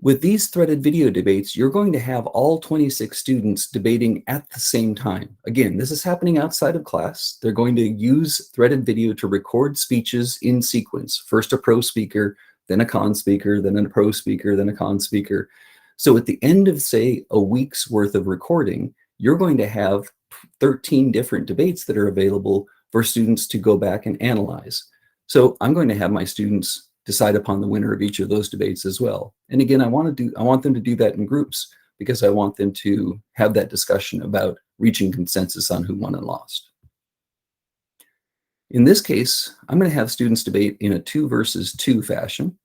with these threaded video debates, you're going to have all 26 students debating at the same time. Again, this is happening outside of class. They're going to use threaded video to record speeches in sequence. First a pro speaker, then a con speaker, then a pro speaker, then a con speaker. So at the end of, say, a week's worth of recording, you're going to have 13 different debates that are available for students to go back and analyze. So I'm going to have my students decide upon the winner of each of those debates as well. And again, I want them to do that in groups because I want them to have that discussion about reaching consensus on who won and lost. In this case, I'm going to have students debate in a 2 versus 2 fashion.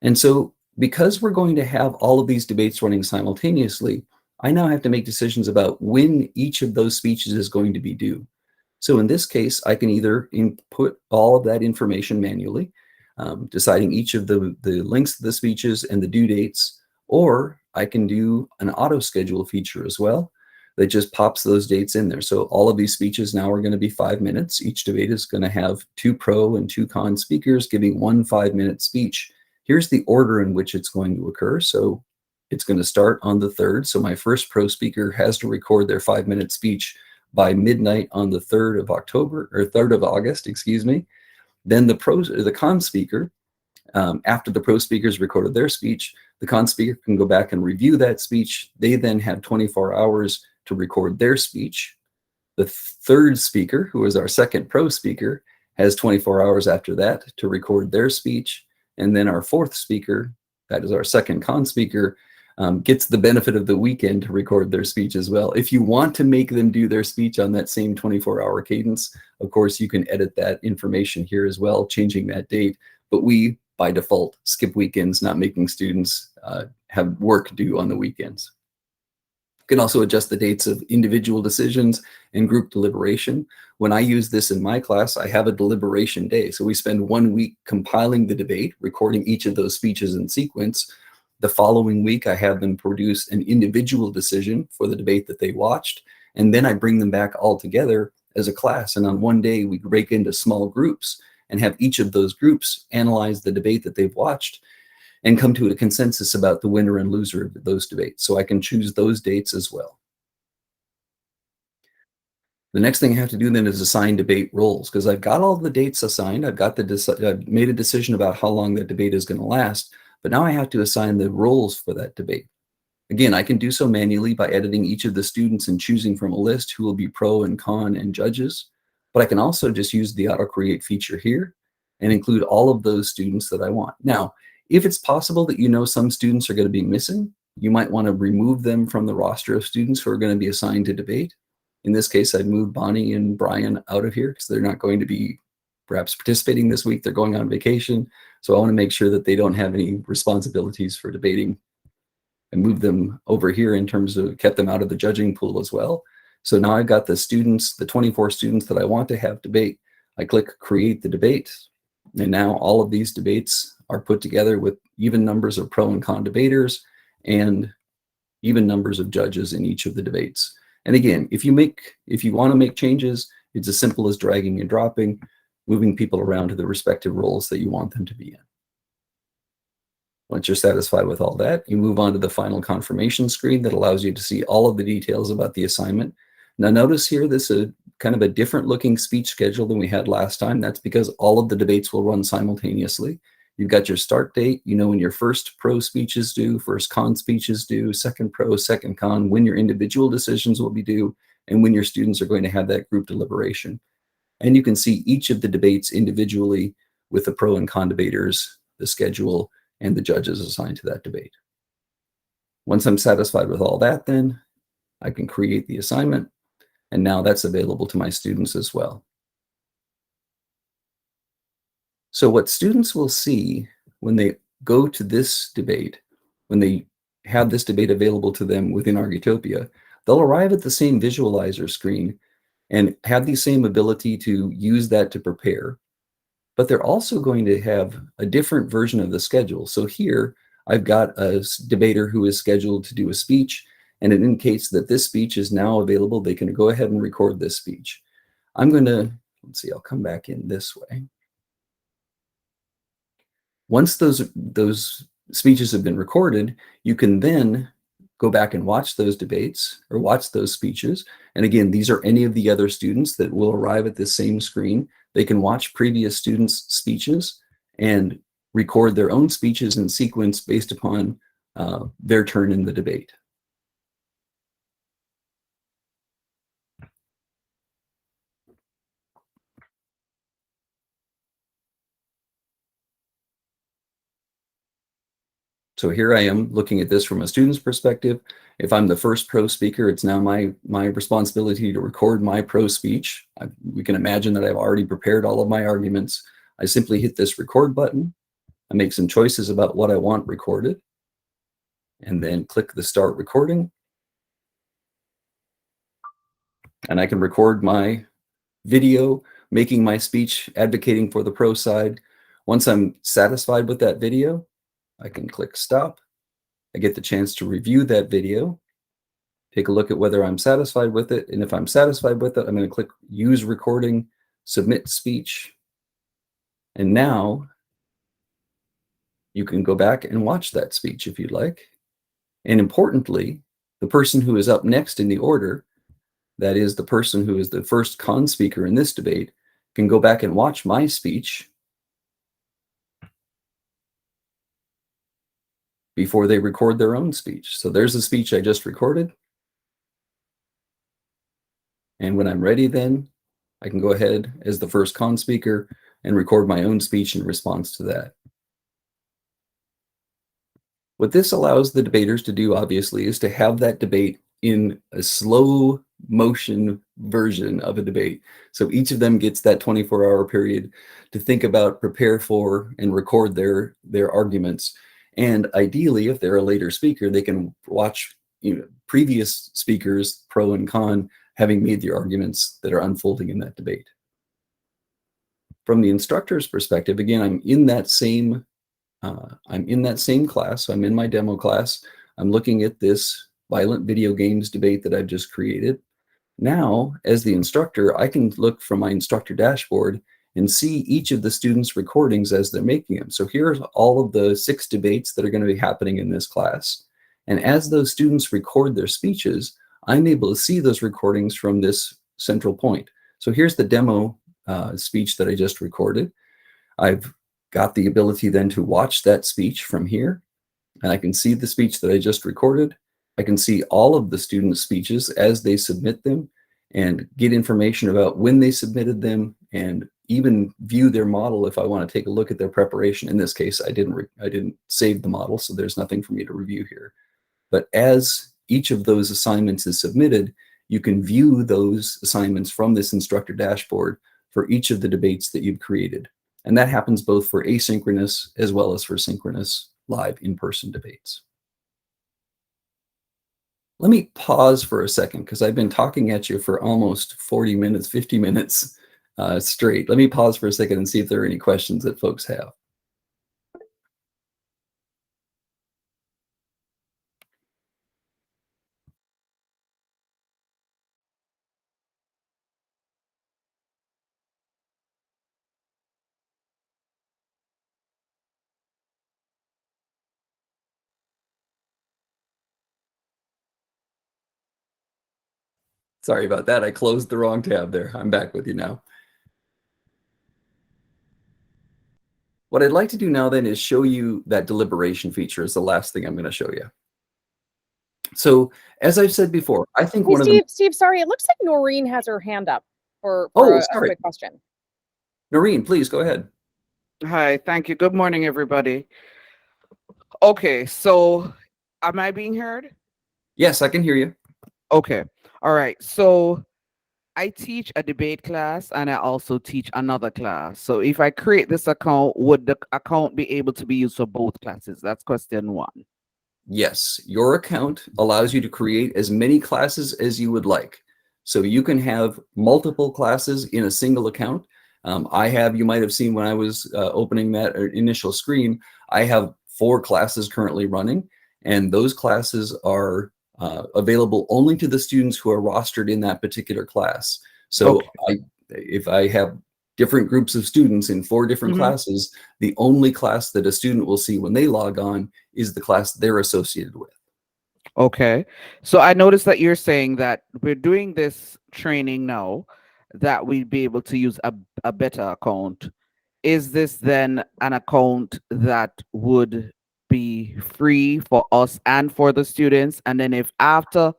And so because we're going to have all of these debates running simultaneously, I now have to make decisions about when each of those speeches is going to be due. So in this case, I can either input all of that information manually, deciding each of the links to the speeches and the due dates, or I can do an auto schedule feature as well that just pops those dates in there. So all of these speeches now are going to be 5 minutes. Each debate is going to have 2 pro and 2 con speakers giving 1 5-minute speech. Here's the order in which it's going to occur. So it's going to start on the 3rd. So my first pro speaker has to record their 5-minute speech by midnight on the 3rd of October, or 3rd of August, excuse me. Then the con speaker, after the pro speakers recorded their speech, the con speaker can go back and review that speech. They then have 24 hours to record their speech. The 3rd speaker, who is our second pro speaker, has 24 hours after that to record their speech. And then our 4th speaker, that is our second con speaker, gets the benefit of the weekend to record their speech as well. If you want to make them do their speech on that same 24-hour cadence, of course, you can edit that information here as well, changing that date. But we, by default, skip weekends, not making students have work due on the weekends. You can also adjust the dates of individual decisions and group deliberation. When I use this in my class, I have a deliberation day. So we spend 1 week compiling the debate, recording each of those speeches in sequence. The following week, I have them produce an individual decision for the debate that they watched. And then I bring them back all together as a class. And on one day, we break into small groups and have each of those groups analyze the debate that they've watched and come to a consensus about the winner and loser of those debates. So I can choose those dates as well. The next thing I have to do then is assign debate roles, because I've got all the dates assigned. I've made a decision about how long that debate is going to last, but now I have to assign the roles for that debate. Again, I can do so manually by editing each of the students and choosing from a list who will be pro and con and judges. But I can also just use the auto create feature here and include all of those students that I want. Now, if it's possible that you know some students are going to be missing, you might want to remove them from the roster of students who are going to be assigned to debate. In this case, I'd move Bonnie and Brian out of here because they're not going to be perhaps participating this week. They're going on vacation. So I want to make sure that they don't have any responsibilities for debating, and move them over here in terms of kept them out of the judging pool as well. So now I've got the students, the 24 students that I want to have debate. I click create the debate. And now all of these debates are put together with even numbers of pro and con debaters and even numbers of judges in each of the debates. And again, if you want to make changes, it's as simple as dragging and dropping, moving people around to the respective roles that you want them to be in. Once you're satisfied with all that, you move on to the final confirmation screen that allows you to see all of the details about the assignment. Now notice here, this is kind of a different looking speech schedule than we had last time. That's because all of the debates will run simultaneously. You've got your start date, you know when your first pro speech is due, first con speech is due, second pro, second con, when your individual decisions will be due, and when your students are going to have that group deliberation. And you can see each of the debates individually with the pro and con debaters, the schedule, and the judges assigned to that debate. Once I'm satisfied with all that, then I can create the assignment, and now that's available to my students as well. So what students will see when they go to this debate, when they have this debate available to them within Argutopia, they'll arrive at the same visualizer screen and have the same ability to use that to prepare. But they're also going to have a different version of the schedule. So here I've got a debater who is scheduled to do a speech, and it indicates that this speech is now available. They can go ahead and record this speech. I'm going to, let's see, I'll come back in this way. Once those speeches have been recorded, you can then go back and watch those debates or watch those speeches. And again, these are any of the other students that will arrive at this same screen. They can watch previous students' speeches and record their own speeches in sequence based upon their turn in the debate. So here I am looking at this from a student's perspective. If I'm the first pro speaker, it's now my responsibility to record my pro speech. We can imagine that I've already prepared all of my arguments. I simply hit this record button. I make some choices about what I want recorded, and then click the start recording. And I can record my video, making my speech, advocating for the pro side. Once I'm satisfied with that video, I can click stop. I get the chance to review that video, take a look at whether I'm satisfied with it. And if I'm satisfied with it, I'm going to click use recording, submit speech. And now you can go back and watch that speech if you'd like. And importantly, the person who is up next in the order, that is the person who is the first con speaker in this debate, can go back and watch my speech before they record their own speech. So there's the speech I just recorded. And when I'm ready, then I can go ahead as the first con speaker and record my own speech in response to that. What this allows the debaters to do, obviously, is to have that debate in a slow motion version of a debate. So each of them gets that 24-hour period to think about, prepare for, and record their arguments. And ideally, if they're a later speaker, they can watch previous speakers, pro and con, having made the arguments that are unfolding in that debate. From the instructor's perspective, again, I'm in that same class. So I'm in my demo class. I'm looking at this violent video games debate that I've just created. Now, as the instructor, I can look from my instructor dashboard and see each of the students' recordings as they're making them. So here's all of the 6 debates that are going to be happening in this class. And as those students record their speeches, I'm able to see those recordings from this central point. So here's the demo speech that I just recorded. I've got the ability then to watch that speech from here, and I can see the speech that I just recorded. I can see all of the students' speeches as they submit them and get information about when they submitted them, and even view their model if I want to take a look at their preparation. In this case, I didn't save the model, so there's nothing for me to review here. But as each of those assignments is submitted, you can view those assignments from this instructor dashboard for each of the debates that you've created. And that happens both for asynchronous as well as for synchronous live in-person debates. Let me pause for a second because I've been talking at you for almost 40 minutes, 50 minutes straight. Let me pause for a second and see if there are any questions that folks have. Sorry about that. I closed the wrong tab there. I'm back with you now. What I'd like to do now then is show you that deliberation feature is the last thing I'm going to show you. So as I've said before, I think Steve, sorry, it looks like Noreen has her hand up for Oh, a sorry. quick question. Noreen, please go ahead. Hi, thank you. Good morning, everybody. Okay, so am I being heard? Yes, I can hear you. Okay, all right. So I teach a debate class and I also teach another class. So if I create this account, would the account be able to be used for both classes? That's question 1. Yes, your account allows you to create as many classes as you would like. So you can have multiple classes in a single account. You might have seen when I was opening that initial screen, I have 4 classes currently running, and those classes are available only to the students who are rostered in that particular class. So Okay. if I have different groups of students in 4 different classes, the only class that a student will see when they log on is the class they're associated with. Okay. So I noticed that you're saying that we're doing this training now that we'd be able to use a better account. Is this then an account that would be free for us and for the students? And then if after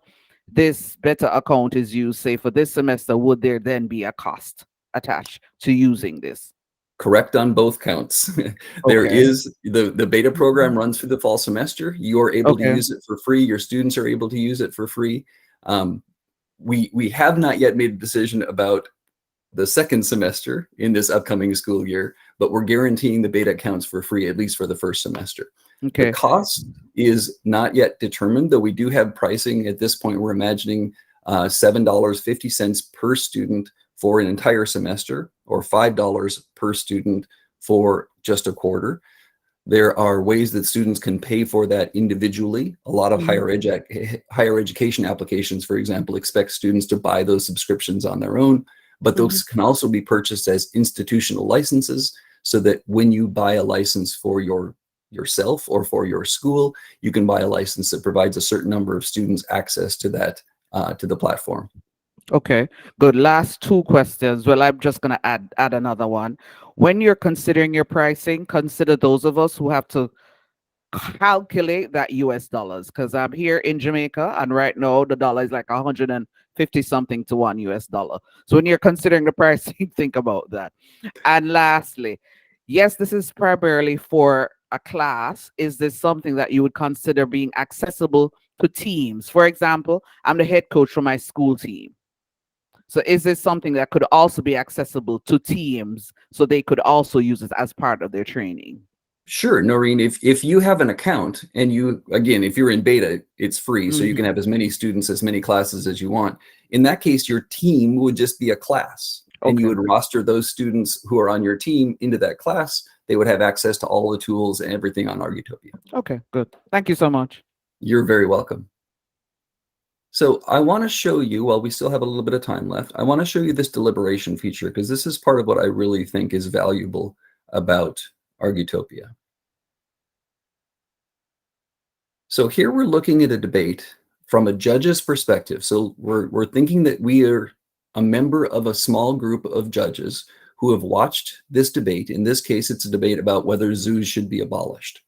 this better account is used, say for this semester, would there then be a cost attached to using this? Correct on both counts. There is the beta program runs through the fall semester. You are able to use it for free. Your students are able to use it for free. We have not yet made a decision about the second semester in this upcoming school year, but we're guaranteeing the beta accounts for free, at least for the first semester. The cost is not yet determined, though we do have pricing at this point. We're imagining $7.50 per student for an entire semester, or $5 per student for just a quarter. There are ways that students can pay for that individually. A lot of higher education applications, for example, expect students to buy those subscriptions on their own, but those can also be purchased as institutional licenses, so that when you buy a license for yourself or for your school, you can buy a license that provides a certain number of students access to that, to the platform. Okay, good. Last 2 questions. Well, I'm just going to add another one. When you're considering your pricing, consider those of us who have to calculate that US dollars, because I'm here in Jamaica and right now the dollar is like 150 something to $1 US. So when you're considering the pricing, think about that. And lastly, yes, this is primarily for a class. Is this something that you would consider being accessible to teams? For example, I'm the head coach for my school team. So is this something that could also be accessible to teams so they could also use it as part of their training? Sure, Noreen, if you have an account and if you're in beta, it's free. So you can have as many students, as many classes as you want. In that case, your team would just be a class, and you would roster those students who are on your team into that class. They would have access to all the tools and everything on Argutopia. Okay, good. Thank you so much. You're very welcome. So I want to show you, while we still have a little bit of time left, I want to show you this deliberation feature because this is part of what I really think is valuable about Argutopia. So here we're looking at a debate from a judge's perspective. So we're thinking that we are a member of a small group of judges who have watched this debate. In this case, it's a debate about whether zoos should be abolished.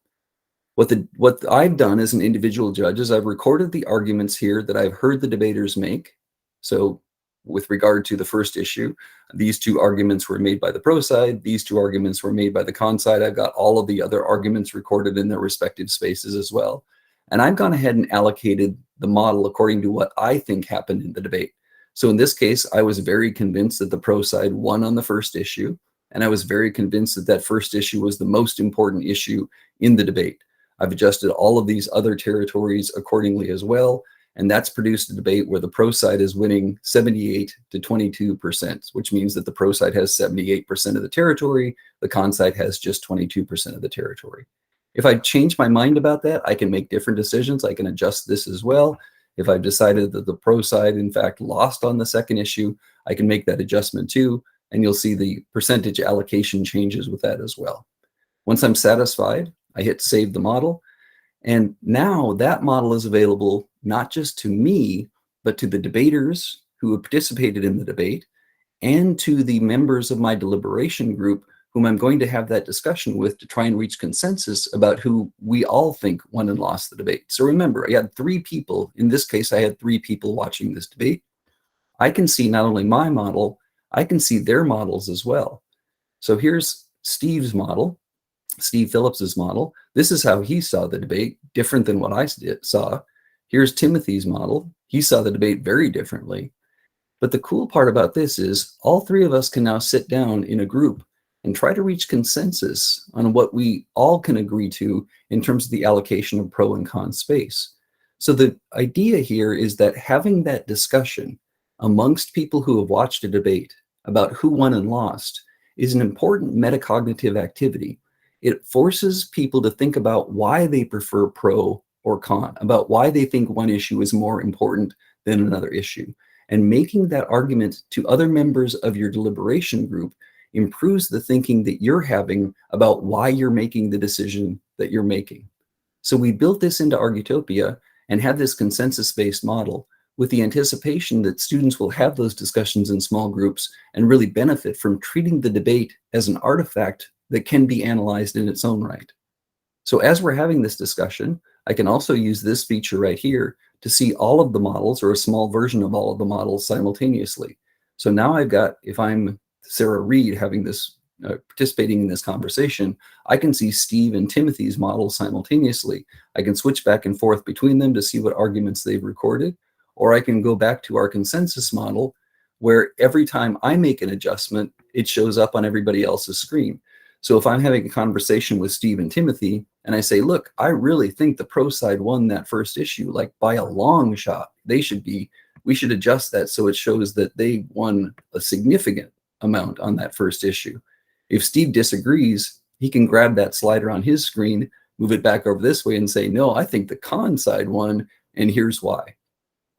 What I've done as an individual judge is I've recorded the arguments here that I've heard the debaters make. So with regard to the first issue, these two arguments were made by the pro side. These two arguments were made by the con side. I've got all of the other arguments recorded in their respective spaces as well. And I've gone ahead and allocated the model according to what I think happened in the debate. So in this case, I was very convinced that the pro side won on the first issue. And I was very convinced that that first issue was the most important issue in the debate. I've adjusted all of these other territories accordingly as well. And that's produced a debate where the pro side is winning 78 to 22%, which means that the pro side has 78% of the territory. The con side has just 22% of the territory. If I change my mind about that, I can make different decisions. I can adjust this as well. If I've decided that the pro side, in fact, lost on the second issue, I can make that adjustment too. And you'll see the percentage allocation changes with that as well. Once I'm satisfied, I hit save the model. And now that model is available not just to me, but to the debaters who have participated in the debate and to the members of my deliberation group whom I'm going to have that discussion with to try and reach consensus about who we all think won and lost the debate. So remember, I had three people. In this case, I had three people watching this debate. I can see not only my model, I can see their models as well. So here's Steve's model, Steve Phillips's model. This is how he saw the debate, different than what I saw. Here's Timothy's model. He saw the debate very differently. But the cool part about this is all three of us can now sit down in a group and try to reach consensus on what we all can agree to in terms of the allocation of pro and con space. So the idea here is that having that discussion amongst people who have watched a debate about who won and lost is an important metacognitive activity. It forces people to think about why they prefer pro or con, about why they think one issue is more important than another issue. And making that argument to other members of your deliberation group improves the thinking that you're having about why you're making the decision that you're making. So we built this into Argutopia and had this consensus-based model with the anticipation that students will have those discussions in small groups and really benefit from treating the debate as an artifact that can be analyzed in its own right. So as we're having this discussion, I can also use this feature right here to see all of the models or a small version of all of the models simultaneously. So now I've got, if I'm Sarah Reed having this, participating in this conversation, I can see Steve and Timothy's models simultaneously. I can switch back and forth between them to see what arguments they've recorded, or I can go back to our consensus model where every time I make an adjustment, it shows up on everybody else's screen. So if I'm having a conversation with Steve and Timothy and I say, look, I really think the pro side won that first issue, like by a long shot, we should adjust that so it shows that they won a significant amount on that first issue. If Steve disagrees, he can grab that slider on his screen, move it back over this way and say, no, I think the con side won, and here's why.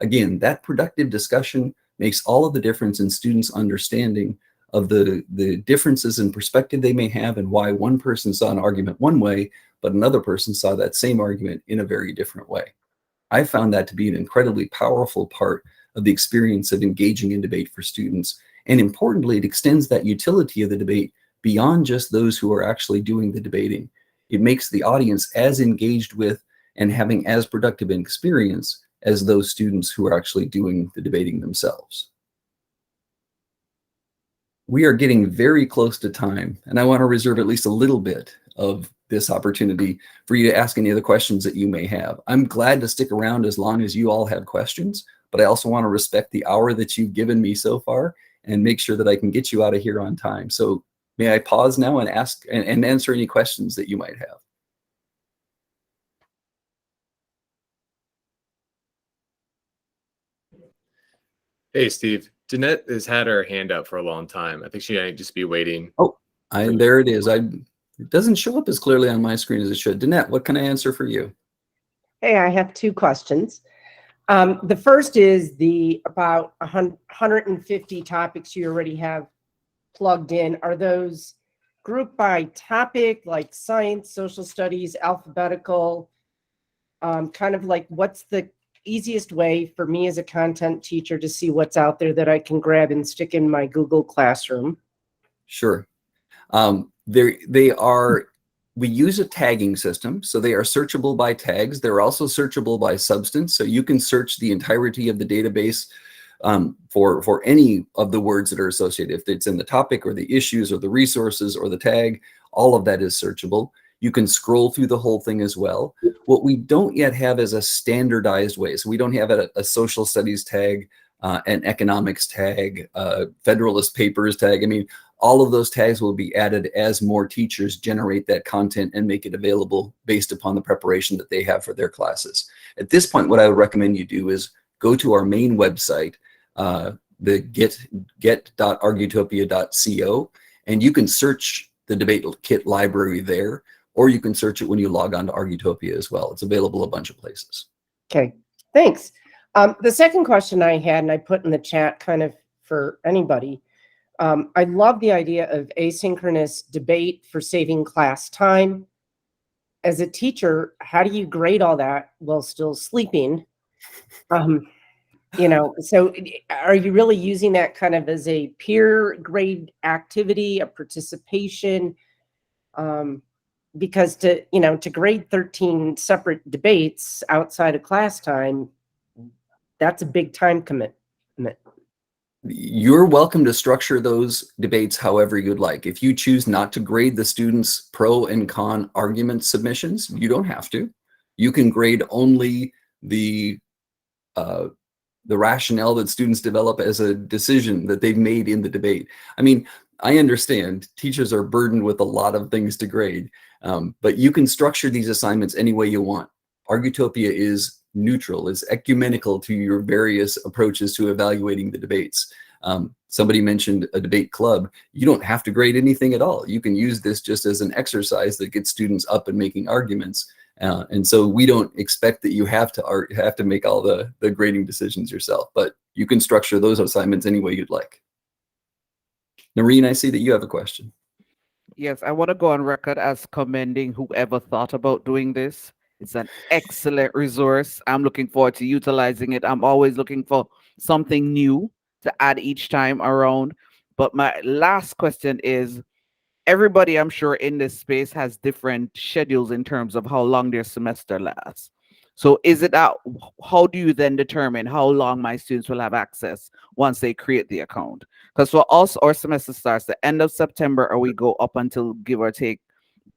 Again, that productive discussion makes all of the difference in students' understanding of the differences in perspective they may have and why one person saw an argument one way, but another person saw that same argument in a very different way. I found that to be an incredibly powerful part of the experience of engaging in debate for students. And importantly, it extends that utility of the debate beyond just those who are actually doing the debating. It makes the audience as engaged with and having as productive an experience as those students who are actually doing the debating themselves. We are getting very close to time, and I want to reserve at least a little bit of this opportunity for you to ask any of the questions that you may have. I'm glad to stick around as long as you all have questions, but I also want to respect the hour that you've given me so far and make sure that I can get you out of here on time. So may I pause now and ask and answer any questions that you might have? Hey, Steve. Danette has had her hand up for a long time. I think she might just be waiting. Oh, there it is. It doesn't show up as clearly on my screen as it should. Danette, what can I answer for you? Hey, I have two questions. The first is the about 150 topics you already have plugged in. Are those grouped by topic, like science, social studies, alphabetical? Kind of like, what's the easiest way for me as a content teacher to see what's out there that I can grab and stick in my Google Classroom? Sure. We use a tagging system, so they are searchable by tags. They're also searchable by substance, so you can search the entirety of the database for any of the words that are associated. If it's in the topic or the issues or the resources or the tag, all of that is searchable. You can scroll through the whole thing as well. What we don't yet have is a standardized way. So we don't have a social studies tag, an economics tag, Federalist Papers tag. I mean, all of those tags will be added as more teachers generate that content and make it available based upon the preparation that they have for their classes. At this point, what I would recommend you do is go to our main website, the get.argutopia.co, and you can search the debate kit library there, or you can search it when you log on to Argutopia as well. It's available a bunch of places. Okay, thanks. The second question I had, and I put in the chat kind of for anybody, I love the idea of asynchronous debate for saving class time. As a teacher, how do you grade all that while still sleeping? So are you really using that kind of as a peer grade activity, a participation? Because to grade 13 separate debates outside of class time, that's a big time commitment. You're welcome to structure those debates however you'd like. If you choose not to grade the students' pro and con argument submissions, you don't have to. You can grade only the rationale that students develop as a decision that they've made in the debate. I mean, I understand teachers are burdened with a lot of things to grade, but you can structure these assignments any way you want. Argutopia is neutral, is ecumenical to your various approaches to evaluating the debates. Somebody mentioned a debate club. You don't have to grade anything at all. You can use this just as an exercise that gets students up and making arguments. And so we don't expect that you have to make all the grading decisions yourself, but you can structure those assignments any way you'd like. Noreen, I see that you have a question. Yes, I want to go on record as commending whoever thought about doing this. It's an excellent resource. I'm looking forward to utilizing it. I'm always looking for something new to add each time around. But my last question is, everybody I'm sure in this space has different schedules in terms of how long their semester lasts. So is it out? How do you then determine how long my students will have access once they create the account? Because for us, our semester starts the end of September, or we go up until, give or take,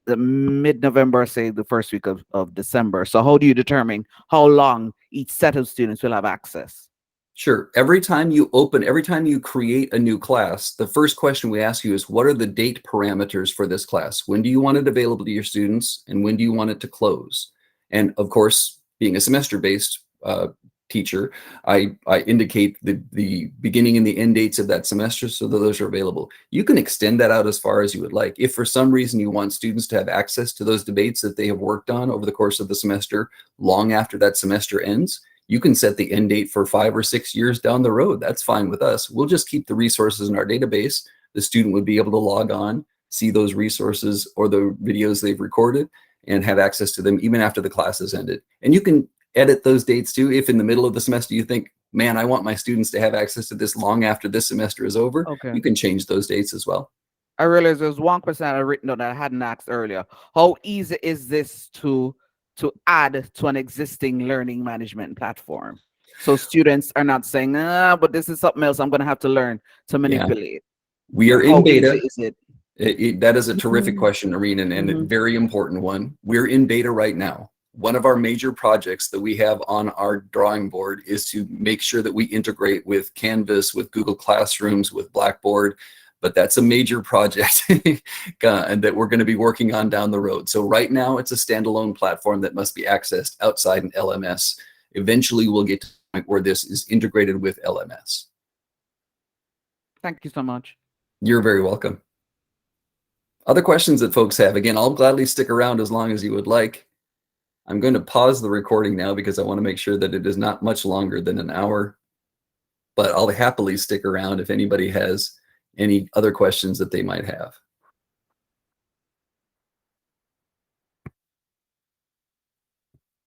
the mid-November, say the first week of December. So how do you determine how long each set of students will have access? Sure. Every time you create a new class, the first question we ask you is, what are the date parameters for this class? When do you want it available to your students, and when do you want it to close? And of course, being a semester-based teacher, I indicate the beginning and the end dates of that semester so that those are available. You can extend that out as far as you would like. If for some reason you want students to have access to those debates that they have worked on over the course of the semester, long after that semester ends, you can set the end date for 5 or 6 years down the road. That's fine with us. We'll just keep the resources in our database. The student would be able to log on, see those resources or the videos they've recorded, and have access to them even after the class has ended. And you can edit those dates too. If in the middle of the semester you think, man, I want my students to have access to this long after this semester is over, okay, you can change those dates as well. I realize there's one question I written down that I hadn't asked earlier. How easy is this to add to an existing learning management platform? So students are not saying, but this is something else I'm going to have to learn to manipulate. Yeah. We are in beta. Is it? That is a terrific question, Noreen, and a very important one. We're in beta right now. One of our major projects that we have on our drawing board is to make sure that we integrate with Canvas, with Google Classrooms, with Blackboard. But that's a major project and that we're going to be working on down the road. So right now it's a standalone platform that must be accessed outside an LMS. Eventually we'll get to the point where this is integrated with LMS. Thank you so much. You're very welcome. Other questions that folks have? Again, I'll gladly stick around as long as you would like. I'm going to pause the recording now because I want to make sure that it is not much longer than an hour, but I'll happily stick around if anybody has any other questions that they might have.